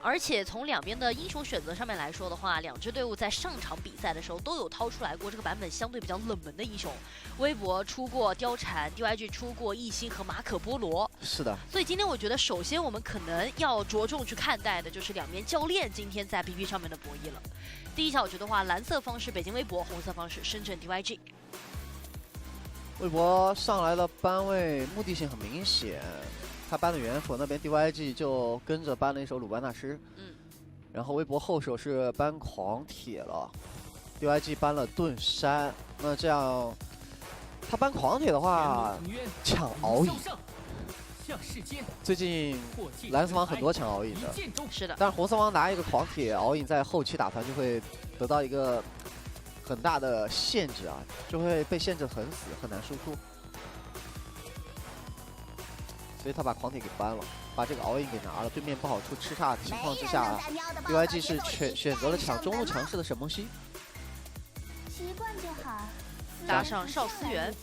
而且从两边的英雄选择上面来说的话，两支队伍在上场比赛的时候都有掏出来过这个版本相对比较冷门的英雄。微博出过貂蝉 ，DYG 出过艺兴和马可波罗。是的。所以今天我觉得，首先我们可能要着重去看待的就是两边教练今天在 BP 上面的博弈了。第一小局的话，蓝色方是北京微博，红色方是深圳 DYG。微博上来的班位目的性很明显。他搬的元辅那边 DYG 就跟着搬了一手鲁班大师，然后微博后手是搬狂铁了 ，DYG 搬了盾山。那这样，他搬狂铁的话，抢敖乙。最近蓝色方很多抢敖乙的，是的。但是红色方拿一个狂铁敖乙在后期打团就会得到一个很大的限制啊，就会被限制很死，很难输出。所以他把狂铁给搬了，把这个敖乙给拿了。对面不好出吃叉的情况之下 ，DYG 是选择了抢中路强势的沈梦溪，习惯就好。搭上邵思源，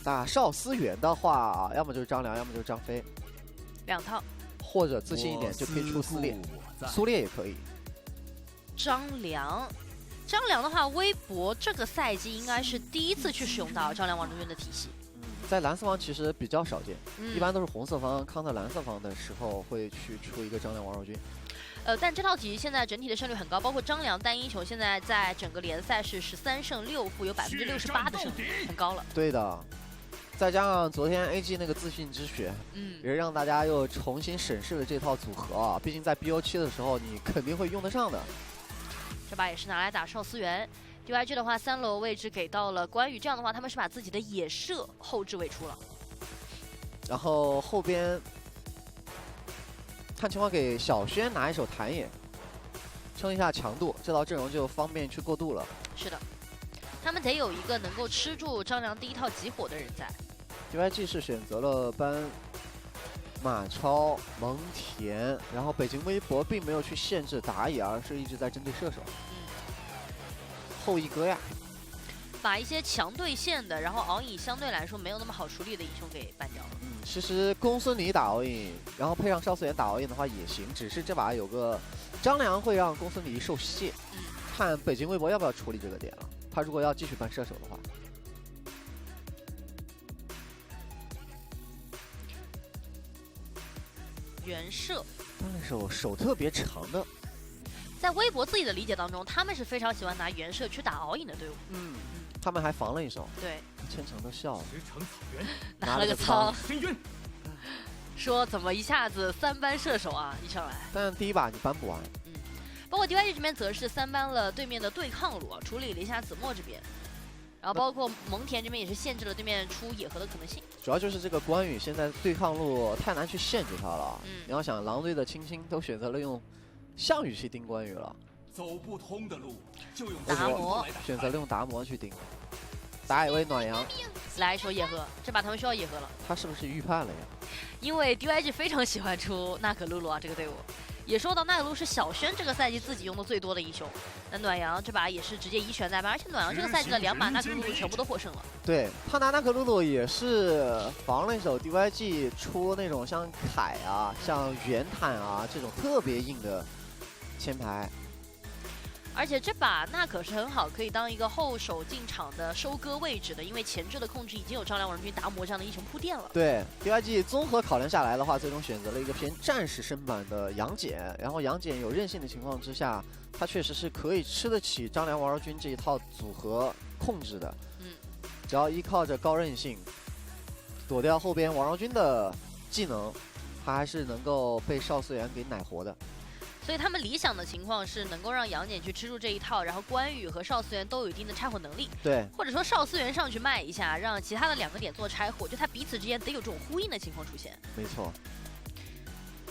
打邵思源的话，要么就是张良，要么就是张飞，两套，或者自信一点就可以出撕裂，苏烈也可以。张良的话，微博这个赛季应该是第一次去使用到张良王中军的体系。在蓝色方其实比较少见，一般都是红色方康特蓝色方的时候会去出一个张良王若军。但这套体系现在整体的胜率很高，包括张良单英雄现在在整个联赛是13胜6负，有68%的胜率，很高了。对的，再加上昨天 AG 那个自信之血，也让大家又重新审视了这套组合啊。毕竟在 BO7的时候，你肯定会用得上的。这把也是拿来打邵思源 ，DYG 的话3楼位置给到了关羽，这样的话他们是把自己的野射后置位出了，然后后边看情况给小轩拿一手弹野，撑一下强度，这套阵容就方便去过渡了。是的，他们得有一个能够吃住张良第一套集火的人在。DYG 是选择了搬马超、蒙恬，然后北京微博并没有去限制打野，而是一直在针对射手。后羿戈亚，把一些强对线的，然后敖乙相对来说没有那么好处理的英雄给办掉了。其实公孙离打敖乙，然后配上邵思源打敖乙的话也行，只是这把有个张良会让公孙离受限，看北京微博要不要处理这个点了。他如果要继续搬射手的话。原射，那手特别长的，在微博自己的理解当中，他们是非常喜欢拿原射去打敖乙的队伍。他们还防了一手。对，千城都笑了，拿了个仓，说怎么一下子3班射手啊，一上来。但第一把你搬不完。包括 DYG 这边则是3班了对面的对抗路，处理了一下子墨这边。然后包括蒙恬这边也是限制了对面出野河的可能性。主要就是这个关羽现在对抗路太难去限制他了。你要想狼队的青青都选择了用项羽去盯关羽了，走不通的路就用达摩，选择了用达摩去盯。打野位暖阳来一手野河，这把他们需要野河了。他是不是预判了呀？因为 DYG 非常喜欢出娜可露露啊，这个队伍。也说到娜可露是小轩这个赛季自己用的最多的英雄，那暖阳这把也是直接一拳在搬，而且暖阳这个赛季的2把娜可露露全部都获胜了。对，他拿娜可露露也是防了一手 DYG 出那种像凯啊、像袁坦啊这种特别硬的前排。而且这把娜可是很好，可以当一个后手进场的收割位置的，因为前置的控制已经有张良、王仁君、达摩这样的英雄铺垫了。对 ，DYG 综合考量下来的话，最终选择了一个偏战士身板的杨戬，然后杨戬有韧性的情况之下，他确实是可以吃得起张良、王昭君这一套组合控制的。只要依靠着高韧性躲掉后边王昭君的技能，他还是能够被邵思源给奶活的。所以他们理想的情况是能够让杨戬去吃住这一套，然后关羽和邵思源都有一定的拆火能力。对，或者说邵思源上去卖一下，让其他的2个点做拆火，就他彼此之间得有这种呼应的情况出现。没错，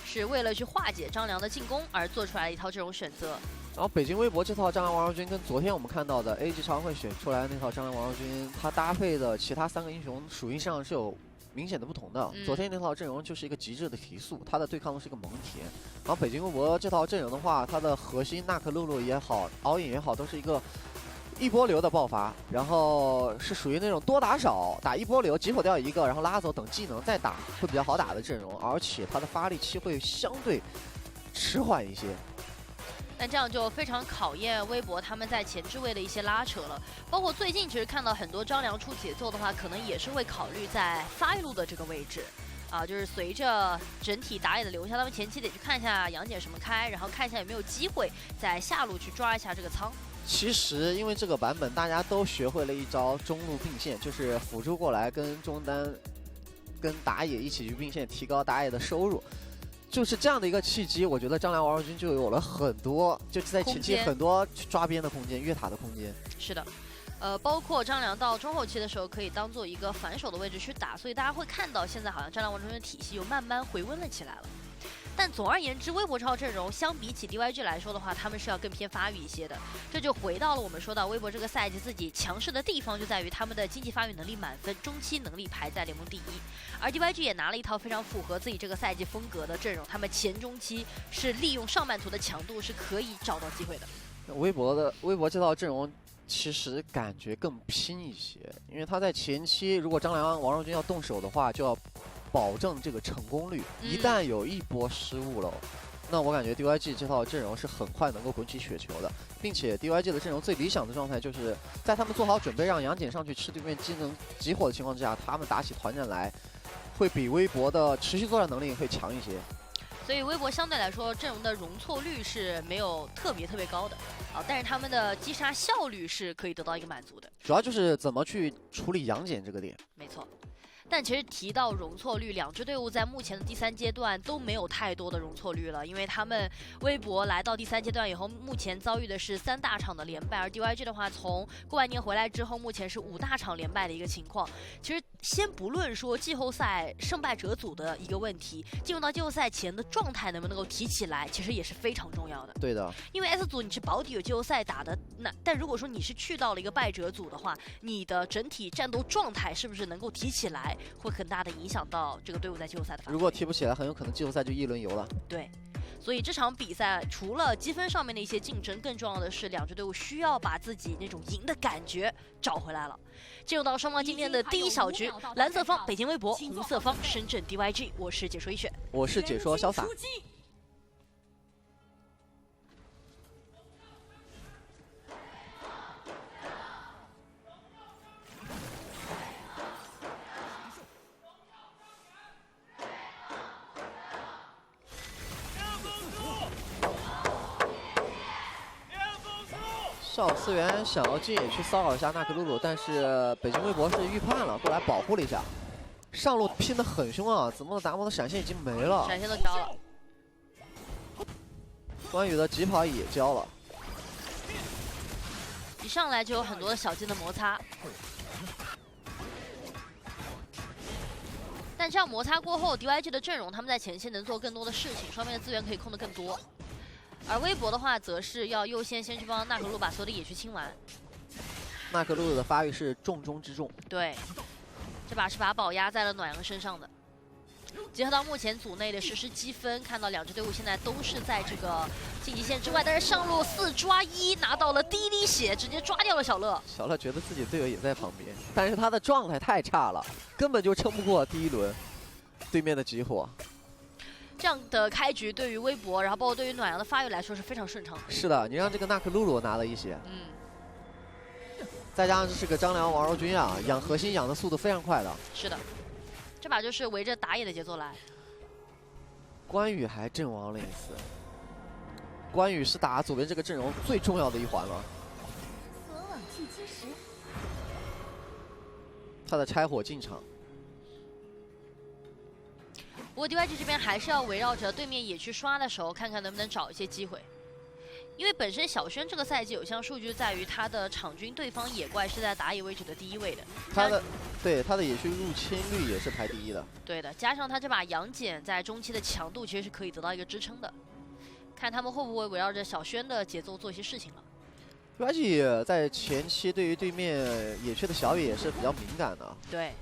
是为了去化解张良的进攻而做出来的一套这种选择。然后北京微博这套张良王昭君跟昨天我们看到的 AG 常会选出来的那套张良王昭君，它搭配的其他3个英雄属性上是有明显的不同的。昨天那套阵容就是一个极致的提速，它的对抗路是一个蒙恬。然后北京微博这套阵容的话，它的核心娜可露露也好，敖乙也好，都是一个一波流的爆发，然后是属于那种多打少，打一波流集火掉一个，然后拉走等技能再打，会比较好打的阵容，而且它的发力期会相对迟缓一些。那这样就非常考验微博他们在前置位的一些拉扯了。包括最近其实看到很多张良出节奏的话，可能也是会考虑在发育路的这个位置。就是随着整体打野的流向，他们前期得去看一下杨戬什么开，然后看一下有没有机会在下路去抓一下这个仓。其实因为这个版本大家都学会了一招中路并线，就是辅助过来跟中单、跟打野一起去并线，提高打野的收入。就是这样的一个契机，我觉得张良王昭君就有了很多，就是在前期很多抓边的空间、越塔的空间。是的。包括张良到中后期的时候，可以当做一个反手的位置去打，所以大家会看到现在好像张良王昭君的体系又慢慢回温了起来了。但总而言之，微博这套阵容相比起 DYG 来说的话，他们是要更偏发育一些的。这就回到了我们说到微博这个赛季自己强势的地方，就在于他们的经济发育能力满分，中期能力排在联盟第一。而 DYG 也拿了一套非常符合自己这个赛季风格的阵容，他们前中期是利用上半图的强度是可以找到机会的。微博这套阵容其实感觉更拼一些，因为他在前期如果张良王昭君要动手的话，就要保证这个成功率，一旦有一波失误了，那我感觉 DYG 这套阵容是很快能够滚起雪球的，并且 DYG 的阵容最理想的状态就是在他们做好准备让杨戬上去吃对面技能集火的情况之下，他们打起团战来会比微博的持续作战能力会强一些。所以微博相对来说阵容的容错率是没有特别高的但是他们的击杀效率是可以得到一个满足的，主要就是怎么去处理杨戬这个点。没错。但其实提到容错率，两支队伍在目前的第3阶段都没有太多的容错率了，因为他们微博来到第3阶段以后，目前遭遇的是3大场的连败，而 DYG 的话，从过完年回来之后，目前是5大场连败的一个情况。其实先不论说季后赛胜败者组的一个问题，进入到季后赛前的状态能不能够提起来，其实也是非常重要的。对的，因为 S 组你是保底有季后赛打的，但如果说你是去到了一个败者组的话，你的整体战斗状态是不是能够提起来，会很大的影响到这个队伍在季后赛的发挥。如果提不起来，很有可能季后赛就一轮游了。对，所以这场比赛除了积分上面的一些竞争，更重要的是两支队伍需要把自己那种赢的感觉找回来了。进入到双方今天的第一小局，蓝色方北京微博，红色方深圳 DYG。我是解说一雪，我是解说潇洒。少思源想要进野去骚扰一下纳克鲁鲁，但是北京微博是预判了，过来保护了一下。上路拼得很凶啊，紫梦的达摩的闪现已经没了，闪现都交了，关羽的疾跑也交了，一上来就有很多的小技的摩擦。但这样摩擦过后 ，DYG 的阵容他们在前线能做更多的事情，双面的资源可以控得更多。而微博的话，则是要优先去帮纳克鲁把所有的野区清完。纳克鲁鲁的发育是重中之重。对，这把是把宝压在了暖阳身上的。结合到目前组内的实时积分，看到两支队伍现在都是在这个晋级线之外，但是上路4抓1拿到了第一滴血，直接抓掉了小乐。小乐觉得自己队友也在旁边，但是他的状态太差了，根本就撑不过第一轮对面的集火。这样的开局对于微博，然后包括对于暖阳的发育来说是非常顺畅的。是的，你让这个纳克鲁鲁拿了一血，再加上这是个张良王昭君啊，养核心养的速度非常快的。是的，这把就是围着打野的节奏来。关羽还阵亡了一次，关羽是打左边这个阵容最重要的一环了。所往契机时，他的拆火进场。不过 DYG 这边还是要围绕着对面野区刷的时候，看看能不能找一些机会。因为本身小轩这个赛季有项数据在于他的场均对方野怪是在打野位置的第1位的，他的野区入侵率也是排第1的。对的，加上他这把杨戬在中期的强度其实是可以得到一个支撑的，看他们会不会围绕着小轩的节奏做一些事情了。DYG 在前期对于对面野区的小野也是比较敏感的。对。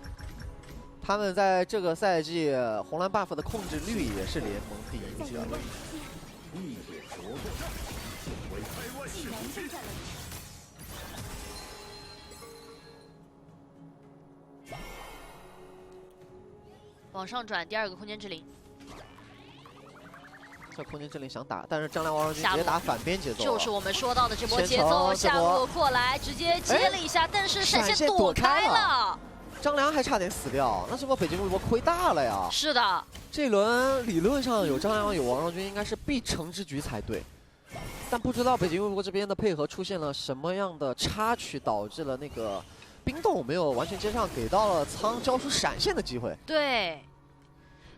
他们在这个赛季红蓝 buff 的控制率也是联盟第1的。往上转，第2个空间之灵。这空间之灵想打，但是张良王昭君直接打反边节奏，就是我们说到的这波节奏，下路过来直接接了一下，但是闪现躲开了。张良还差点死掉，那这波北京微博亏大了呀！是的，这轮理论上有张良有王昭君，应该是必成之局才对。但不知道北京微博这边的配合出现了什么样的插曲，导致了那个冰冻没有完全接上，给到了苍交出闪现的机会。对。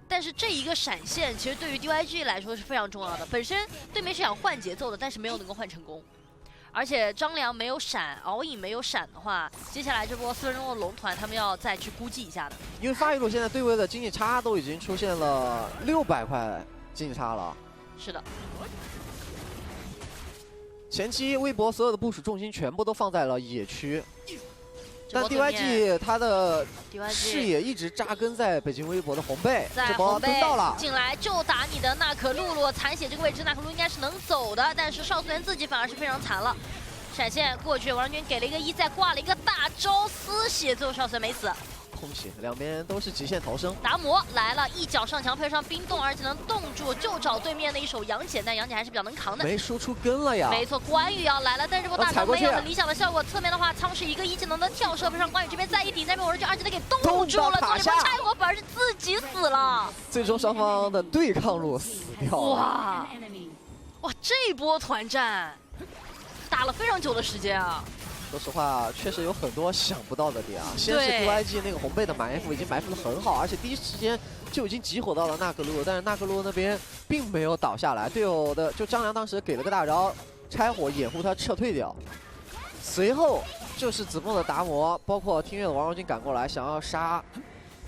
但是这一个闪现，其实对于 DYG 来说是非常重要的。本身对面是想换节奏的，但是没有能够换成功。而且张良没有闪，敖影没有闪的话，接下来这波4分钟的龙团，他们要再去估计一下的。因为发育路现在对位的经济差都已经出现了600块经济差了。是的。前期微博所有的部署重心全部都放在了野区。但 DYG 他的视野一直扎根在北京微博的红贝，这波蹲到了，进来就打你的娜可露露，残血这个位置娜可露应该是能走的，但是少素媛自己反而是非常惨了，闪现过去，王昭君给了一个1，再挂了一个大招撕血，最后少素媛没死。空血，两边都是极限逃生。达摩来了，一脚上墙配上冰冻，而且能冻住，就找对面的一手杨戬，但杨戬还是比较能扛的。没输出根了呀。没错，关羽要来了，但是这波大招没有很理想的效果。侧面的话，苍是一个1技能的跳射，配上关羽这边再一顶，那边王昭君2技能给冻住了，做这波拆火反而是自己死了。最终双方的对抗路死掉了。哇，这波团战打了非常久的时间啊。说实话，确实有很多想不到的点啊。先是 DYG 那个红贝的埋伏已经埋伏得很好，而且第一时间就已经集火到了娜可露，但是娜可露那边并没有倒下来，队友的就张良当时给了个大招拆火掩护他撤退掉，随后就是子墨的达摩，包括听乐的王昭君赶过来想要杀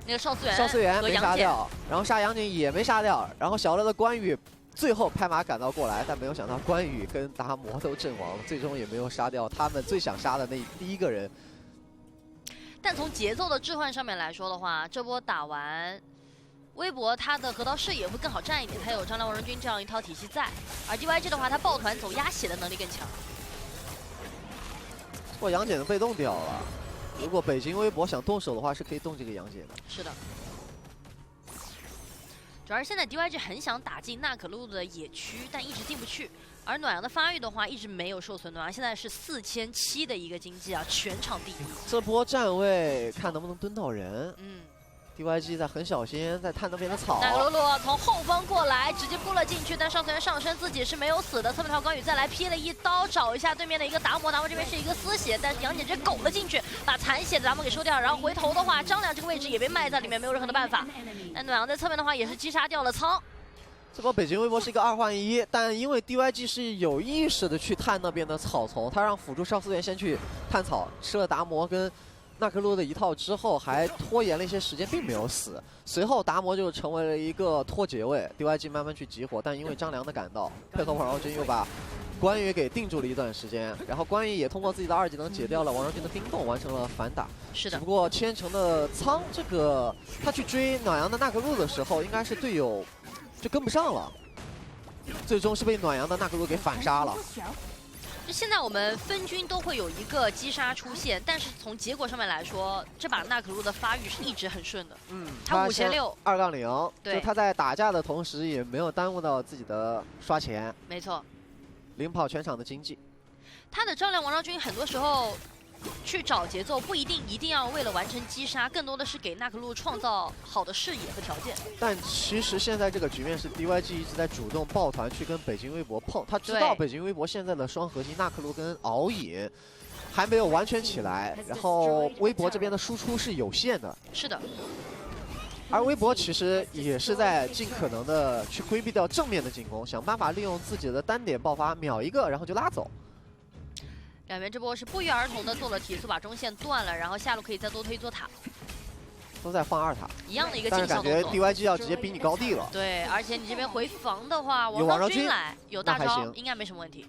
那个少素媛没杀掉，然后杀杨戬也没杀掉，然后小乐的关羽。最后拍马赶到过来，但没有想到关羽跟达摩都阵亡，最终也没有杀掉他们最想杀的那第一个人。但从节奏的置换上面来说的话，这波打完，微博他的河道视野会更好站一点，他有张良王昭君这样一套体系在，而 DYG 的话，他抱团走压血的能力更强。不过杨戬的被动掉了，如果北京微博想动手的话，是可以动这个杨戬的。是的。主要是现在 DYG 很想打进娜可露的野区，但一直进不去。而暖阳的发育的话，一直没有受损。暖阳现在是4700的一个经济啊，全场第一。这波站位看能不能蹲到人。DYG 在很小心，在探那边的草。娜可露露从后方过来，直接扑了进去，但少素媛上身自己是没有死的。侧面条关羽再来劈了一刀，找一下对面的一个达摩，达摩这边是一个丝血，但是杨戬直接拱了进去，把残血的达摩给收掉。然后回头的话，张良这个位置也被埋在里面，没有任何的办法。但暖阳在侧面的话也是击杀掉了苍。这波北京微博是一个2换1，但因为 DYG 是有意识的去探那边的草丛，他让辅助少素媛先去探草，吃了达摩跟娜可露的一套之后，还拖延了一些时间，并没有死。随后达摩就成为了一个脱节位 ，DYG 慢慢去集火，但因为张良的赶到，配合王昭君又把关羽给定住了一段时间，然后关羽也通过自己的2技能解掉了王昭君的冰冻，完成了反打。是的。只不过千城的苍这个他去追暖阳的娜可露的时候，应该是队友就跟不上了，最终是被暖阳的娜可露给反杀了。就现在我们分军都会有一个击杀出现，但是从结果上面来说，这把娜可露的发育是一直很顺的。他5600 2-0，对，就他在打架的同时也没有耽误到自己的刷钱。没错，领跑全场的经济。他的张良王昭君很多时候去找节奏，不一定要为了完成击杀，更多的是给娜可露创造好的视野和条件。但其实现在这个局面是 DYG 一直在主动抱团去跟北京微博碰，他知道北京微博现在的双核心娜可露跟敖影还没有完全起来，然后微博这边的输出是有限的。是的。而微博其实也是在尽可能的去规避掉正面的进攻，想办法利用自己的单点爆发秒一个，然后就拉走。两边这波是不约而同的做了提速，把中线断了，然后下路可以再多推一座塔，都在换2塔，一样的一个但是感觉 DYG 要直接逼你高地了。对，而且你这边回防的话，有王昭君来，有大招，应该没什么问题。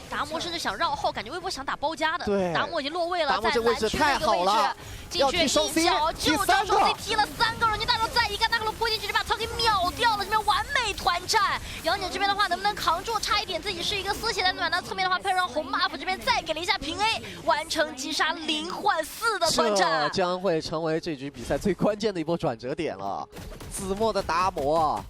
达摩甚至想绕后，感觉微博想打包夹的。对，达摩已经落位了，在蓝区那个位置，进去一脚就将双 C 踢了3个，人家大招再一个，娜可露扑进去就把曹给秒掉了，这边完美团战。杨戬这边的话能不能扛住？差一点自己是一个丝血的暖男，侧面的话配上红 buff 这边再给了一下平 A，完城击杀0换4的团战，这将会成为这局比赛最关键的一波转折点了。子墨的达摩，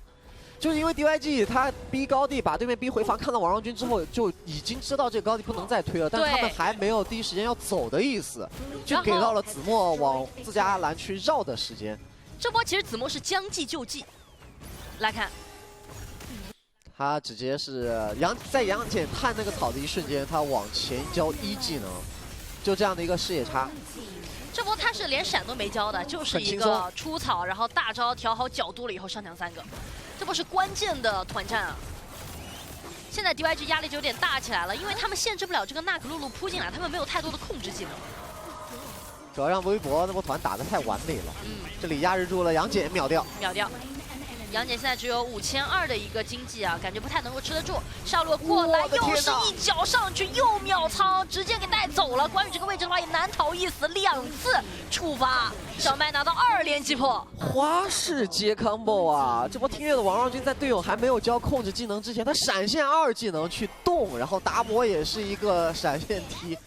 就是因为 DYG 他逼高地把对面逼回防，看到王昭君之后就已经知道这个高地不能再推了，但他们还没有第一时间要走的意思，就给到了子墨往自家蓝区绕的时间。这波其实子墨是将计就计，来看。 他直接是在杨戬探那个草的一瞬间，他往前交1技能，就这样的一个视野差。这波他是连闪都没交的，就是一个出草，然后大招调好角度了以后上墙3个，这波是关键的团战啊！现在 DYG 压力就有点大起来了，因为他们限制不了这个娜可露露扑进来，他们没有太多的控制技能。主要让微博那波团打得太完美了，这里压制住了杨戬，秒掉。杨戬现在只有5200的一个经济啊，感觉不太能够吃得住。上路过来又是一脚上去，又秒仓，直接给带走了。关羽这个位置的话也难逃一死，2次触发，小麦拿到2连击破。花式接 combo 啊！这波听乐的王昭君在队友还没有交控制技能之前，他闪现2技能去动，然后达摩也是一个闪现踢。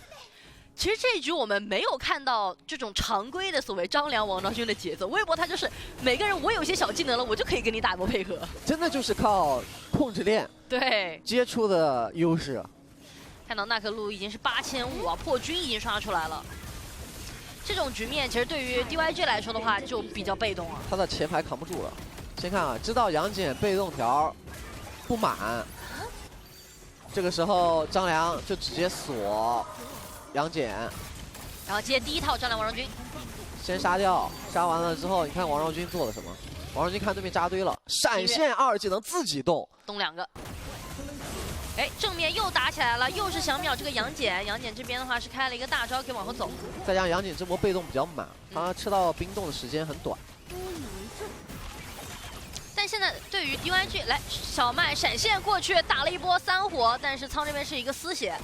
其实这一局我们没有看到这种常规的所谓张良、王昭君的节奏，微博他就是每个人我有些小技能了，我就可以跟你打一波配合，真的就是靠控制链对接触的优势。看到娜可露已经是8500啊，破军已经刷出来了。这种局面其实对于 DYG 来说的话就比较被动啊，他的前排扛不住了。先看啊，知道杨戬被动条不满，这个时候张良就直接锁。 杨戬，然后接第1套张良王昭君，先杀掉，杀完了之后，你看王昭君做了什么？王昭君看对面扎堆了，闪现2技能自己动2个。哎，正面又打起来了，又是想秒这个杨戬。杨戬这边的话是开了一个大招，可以往后走。再加上杨戬这波被动比较满，他吃到冰冻的时间很短。但现在对于 DYG 来，小麦闪现过去打了一波3火，但是仓这边是一个丝血。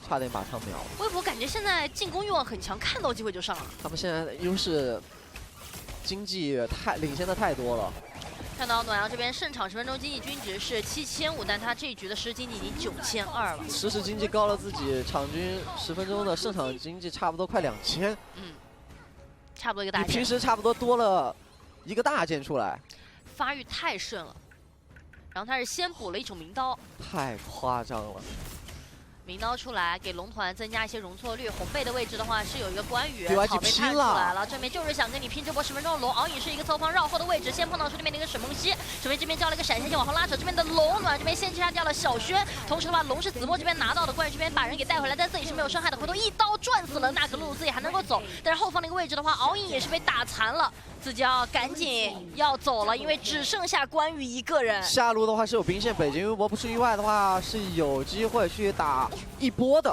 差点把他秒了。微博感觉现在进攻欲望很强，看到机会就上了。他们现在优势经济领先的太多了。看到暖阳这边胜场10分钟经济均值是7500，但他这一局的实时经济已经9200了。实时经济高了自己场均10分钟的胜场经济差不多快2000。差不多一个大件。比平时差不多多了一个大件出来。发育太顺了，然后他是先补了一种明刀，太夸张了。 明刀出来，给龙团增加一些容错率。红背的位置的话是有一个关羽，草被探出来了。正面就是想跟你拼这波10分钟的龙。敖乙是一个侧方绕后的位置，先碰到出对面的一个沈梦溪，沈梦溪这边交了一个闪现线往后拉扯。这边的龙暖这边先杀掉了小轩，同时的话龙是子墨这边拿到的，关羽这边把人给带回来，但自己是没有伤害的，回头一刀赚死了娜可露露，自己还能够走。但是后方的一个位置的话，敖乙也是被打残了。 自己要赶紧要走了，因为只剩下关羽一个人。下路的话是有兵线，北京微博不出意外的话是有机会去打一波的。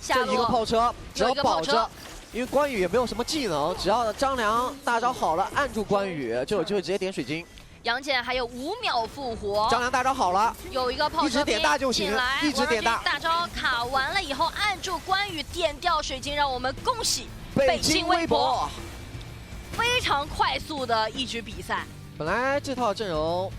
这一个炮车只要保着，因为关羽也没有什么技能，只要张良大招好了，按住关羽就有机会直接点水晶。杨戬还有5秒复活，张良大招好了，有一个炮车一直点大就行，一直点大。大招卡完了以后，按住关羽点掉水晶，让我们恭喜北京微博。 非常快速的一局比赛。本来这套阵容